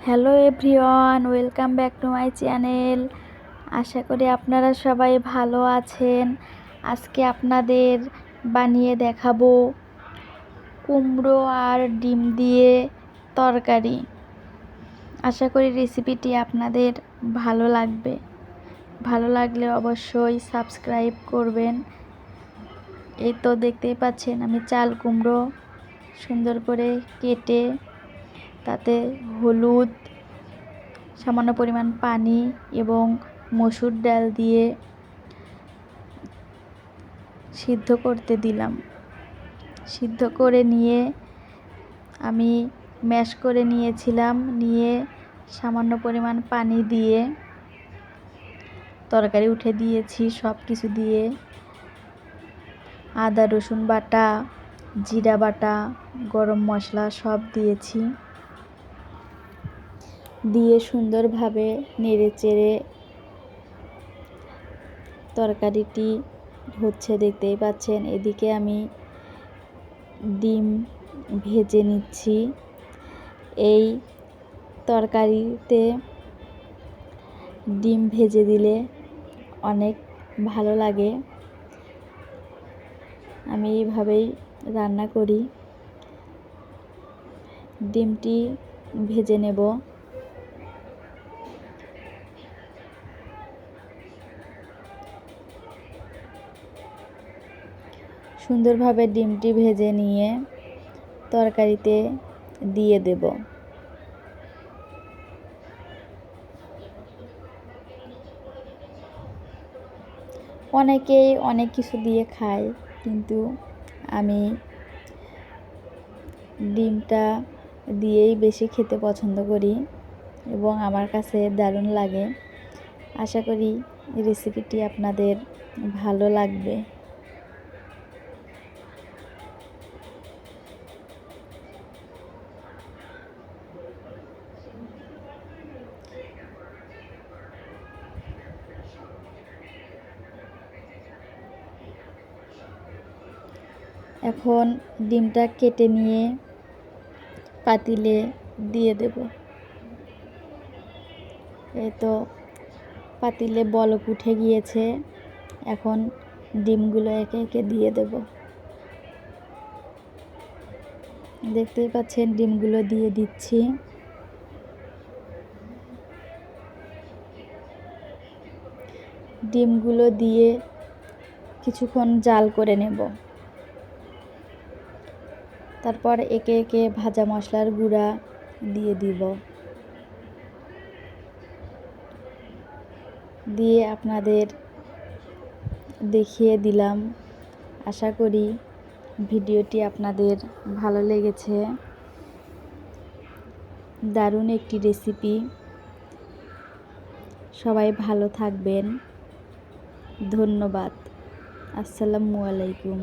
Hello everyone, welcome back to my channel. আশা করি আপনারা সবাই ভালো আছেন। আজকে আপনাদের বানিয়ে দেখাবো কুমড়ো আর ডিম দিয়ে তরকারি। আশা করি রেসিপিটি আপনাদের ভালো লাগবে। ভালো লাগলে অবশ্যই সাবস্ক্রাইব করবেন। এই তো দেখতেই পাচ্ছেন আমি চাল কুমড়ো সুন্দর করে কেটে তাতে হলুদ, সামান্য পরিমাণ পানি এবং মসুর ডাল দিয়ে সিদ্ধ করতে দিলাম। সিদ্ধ করে নিয়ে আমি ম্যাশ করে নিয়েছিলাম। নিয়ে সামান্য পরিমাণ পানি দিয়ে তরকারি উঠে দিয়েছি। সব কিছু দিয়ে আদা রসুন বাটা, জিরা বাটা, গরম মশলা সব দিয়েছি। দিয়ে সুন্দরভাবে নেড়েচেড়ে তরকারিটি হচ্ছে, দেখতেই পাচ্ছেন। এদিকে আমি ডিম ভেজে নিচ্ছি। এই তরকারিতে ডিম ভেজে দিলে অনেক ভালো লাগে। আমি এইভাবেই রান্না করি। ডিমটি ভেজে নেব। সুন্দরভাবে ডিমটি ভেজে নিয়ে তরকারিতে দিয়ে দেব। অনেকেই অনেক কিছু দিয়ে খায়, কিন্তু আমি ডিমটা দিয়েই বেশি খেতে পছন্দ করি এবং আমার কাছে দারুণ লাগে। আশা করি রেসিপিটি আপনাদের ভালো লাগবে। এখন ডিমটা কেটে নিয়ে পাতিলে দিয়ে দেব। এই তো পাতিলে বলক উঠে গিয়েছে। এখন ডিমগুলো একে একে দিয়ে দেব। দেখতেই পাচ্ছেন ডিমগুলো দিয়ে দিচ্ছি। ডিমগুলো দিয়ে কিছুক্ষণ জাল করে নেব। তারপর একে একে ভাজা মশলার গুঁড়া দিয়ে দিব। দিয়ে আপনাদের দেখিয়ে দিলাম। আশা করি ভিডিওটি আপনাদের ভালো লেগেছে। দারুণ একটি রেসিপি। সবাই ভালো থাকবেন। ধন্যবাদ। আসসালামু আলাইকুম।